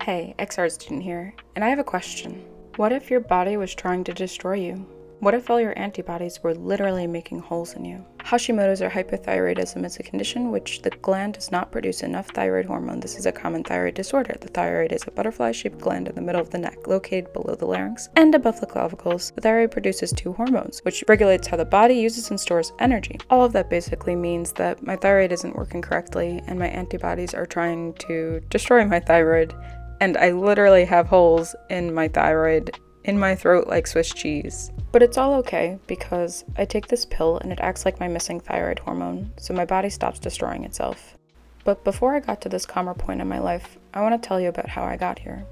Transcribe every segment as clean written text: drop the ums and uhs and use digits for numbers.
Hey, XR student here, and I have a question. What if your body was trying to destroy you? What if all your antibodies were literally making holes in you? Hashimoto's or hypothyroidism is a condition which the gland does not produce enough thyroid hormone. This is a common thyroid disorder. The thyroid is a butterfly-shaped gland in the middle of the neck, located below the larynx and above the clavicles. The thyroid produces two hormones, which regulates how the body uses and stores energy. All of that basically means that my thyroid isn't working correctly, and my antibodies are trying to destroy my thyroid, and I literally have holes in my thyroid in my throat like Swiss cheese. But it's all okay because I take this pill and it acts like my missing thyroid hormone, so my body stops destroying itself. But before I got to this calmer point in my life, I want to tell you about how I got here.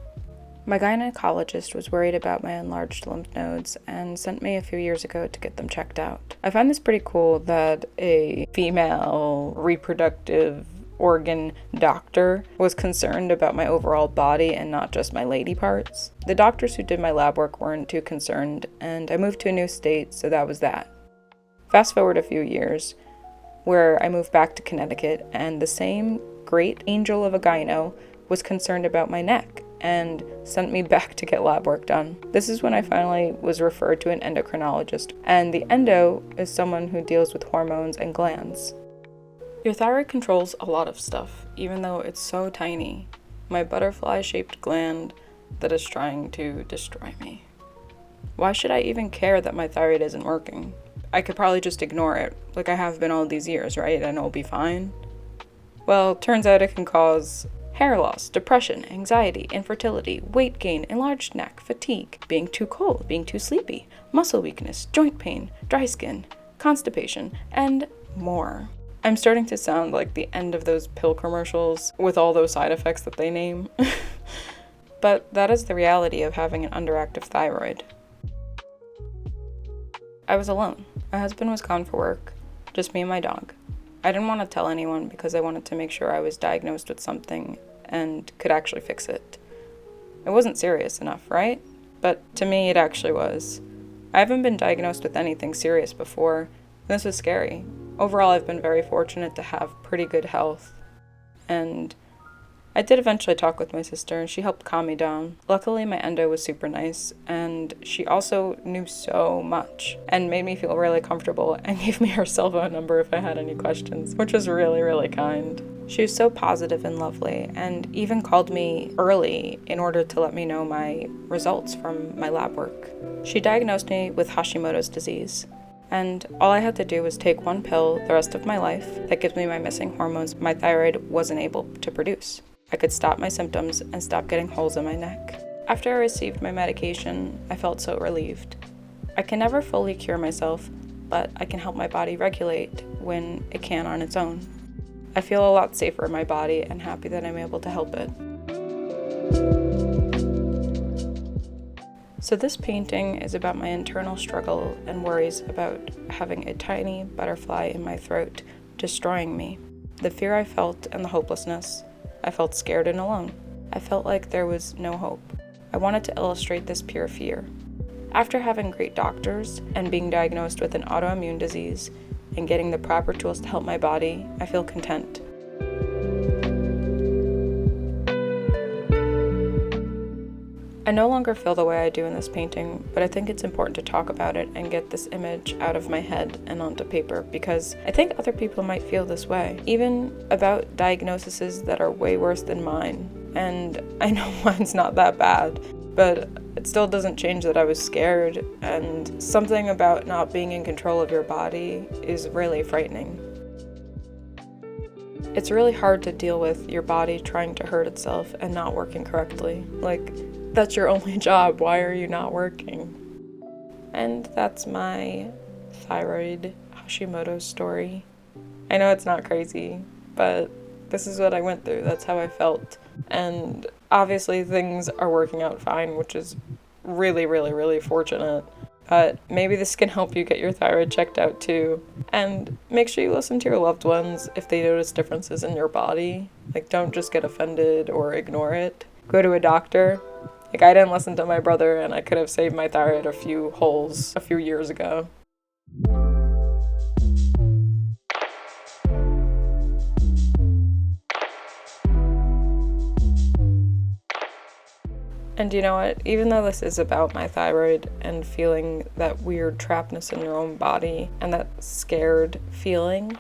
My gynecologist was worried about my enlarged lymph nodes and sent me a few years ago to get them checked out. I find this pretty cool that a female reproductive organ doctor was concerned about my overall body and not just my lady parts. The doctors who did my lab work weren't too concerned, and I moved to a new state, so that was that. Fast forward a few years, where I moved back to Connecticut, and the same great angel of a gyno was concerned about my neck and sent me back to get lab work done. This is when I finally was referred to an endocrinologist, and the endo is someone who deals with hormones and glands. Your thyroid controls a lot of stuff, even though it's so tiny. My butterfly-shaped gland that is trying to destroy me. Why should I even care that my thyroid isn't working? I could probably just ignore it, like I have been all these years, right? And it'll be fine. Well, turns out it can cause hair loss, depression, anxiety, infertility, weight gain, enlarged neck, fatigue, being too cold, being too sleepy, muscle weakness, joint pain, dry skin, constipation, and more. I'm starting to sound like the end of those pill commercials with all those side effects that they name. But that is the reality of having an underactive thyroid. I was alone. My husband was gone for work, just me and my dog. I didn't want to tell anyone because I wanted to make sure I was diagnosed with something and could actually fix it. It wasn't serious enough, right? But to me, it actually was. I haven't been diagnosed with anything serious before, and this was scary. Overall, I've been very fortunate to have pretty good health, and I did eventually talk with my sister, and she helped calm me down. Luckily, my endo was super nice, and she also knew so much and made me feel really comfortable and gave me her cell phone number if I had any questions, which was really, really kind. She was so positive and lovely, and even called me early in order to let me know my results from my lab work. She diagnosed me with Hashimoto's disease. And all I had to do was take one pill the rest of my life that gives me my missing hormones my thyroid wasn't able to produce. I could stop my symptoms and stop getting holes in my neck. After I received my medication, I felt so relieved. I can never fully cure myself, but I can help my body regulate when it can on its own. I feel a lot safer in my body and happy that I'm able to help it. So this painting is about my internal struggle and worries about having a tiny butterfly in my throat destroying me. The fear I felt and the hopelessness. I felt scared and alone. I felt like there was no hope. I wanted to illustrate this pure fear. After having great doctors and being diagnosed with an autoimmune disease and getting the proper tools to help my body, I feel content. I no longer feel the way I do in this painting, but I think it's important to talk about it and get this image out of my head and onto paper because I think other people might feel this way, even about diagnoses that are way worse than mine. And I know mine's not that bad, but it still doesn't change that I was scared, and something about not being in control of your body is really frightening. It's really hard to deal with your body trying to hurt itself and not working correctly. Like, that's your only job. Why are you not working? And that's my thyroid Hashimoto story. I know it's not crazy, but this is what I went through. That's how I felt. And obviously things are working out fine, which is really, really, really fortunate. But maybe this can help you get your thyroid checked out too. And make sure you listen to your loved ones if they notice differences in your body. Like, don't just get offended or ignore it. Go to a doctor. Like, I didn't listen to my brother, and I could have saved my thyroid a few holes a few years ago. And you know what? Even though this is about my thyroid and feeling that weird trappedness in your own body and that scared feeling,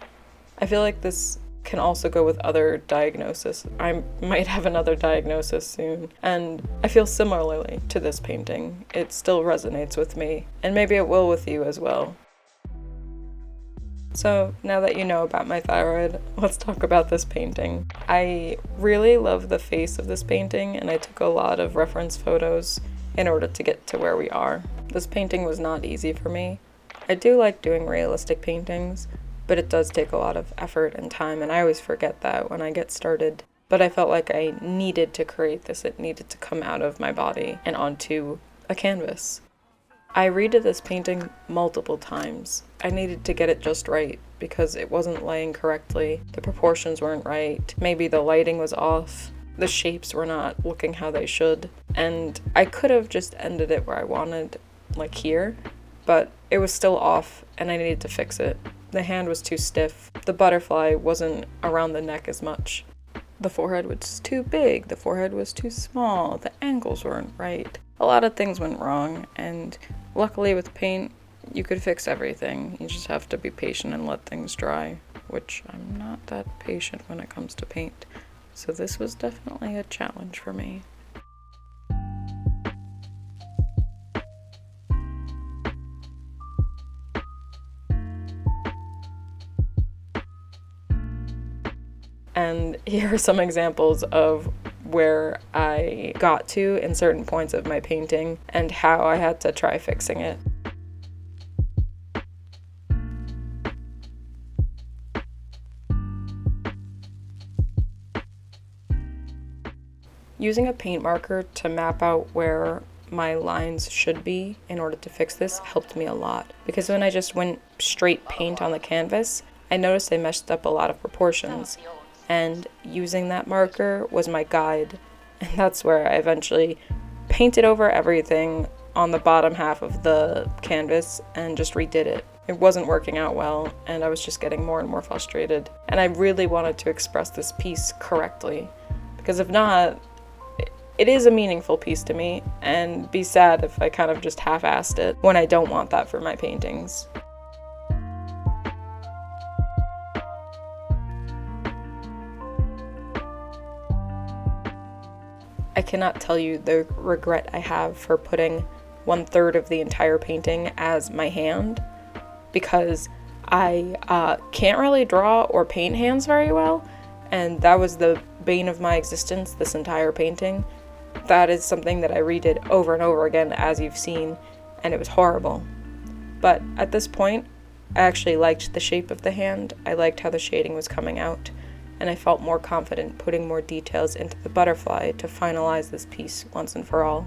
I feel like this can also go with other diagnoses. I might have another diagnosis soon, and I feel similarly to this painting. It still resonates with me, and maybe it will with you as well. So now that you know about my thyroid, let's talk about this painting. I really love the face of this painting, and I took a lot of reference photos in order to get to where we are. This painting was not easy for me. I do like doing realistic paintings, but it does take a lot of effort and time, and I always forget that when I get started. But I felt like I needed to create this. It needed to come out of my body and onto a canvas. I redid this painting multiple times. I needed to get it just right because it wasn't laying correctly. The proportions weren't right. Maybe the lighting was off. The shapes were not looking how they should. And I could have just ended it where I wanted, like here, but it was still off and I needed to fix it. The hand was too stiff. The butterfly wasn't around the neck as much. The forehead was too big. The forehead was too small. The angles weren't right. A lot of things went wrong, and luckily with paint, you could fix everything. You just have to be patient and let things dry, which I'm not that patient when it comes to paint. So this was definitely a challenge for me. And here are some examples of where I got to in certain points of my painting and how I had to try fixing it. Using a paint marker to map out where my lines should be in order to fix this helped me a lot, because when I just went straight paint on the canvas, I noticed I messed up a lot of proportions. And using that marker was my guide, and that's where I eventually painted over everything on the bottom half of the canvas and just redid it. It wasn't working out well, and I was just getting more and more frustrated, and I really wanted to express this piece correctly, because if not, it is a meaningful piece to me, and be sad if I kind of just half-assed it when I don't want that for my paintings. I cannot tell you the regret I have for putting 1/3 of the entire painting as my hand, because I can't really draw or paint hands very well, and that was the bane of my existence this entire painting. That is something that I redid over and over again, as you've seen, and it was horrible. But at this point, I actually liked the shape of the hand. I liked how the shading was coming out, and I felt more confident putting more details into the butterfly to finalize this piece once and for all.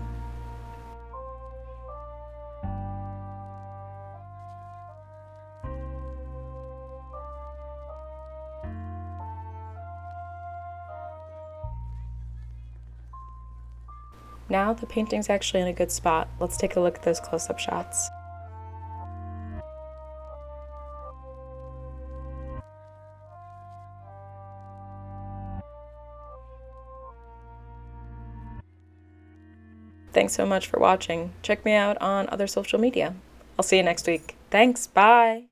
Now the painting's actually in a good spot. Let's take a look at those close-up shots. Thanks so much for watching. Check me out on other social media. I'll see you next week. Thanks, bye!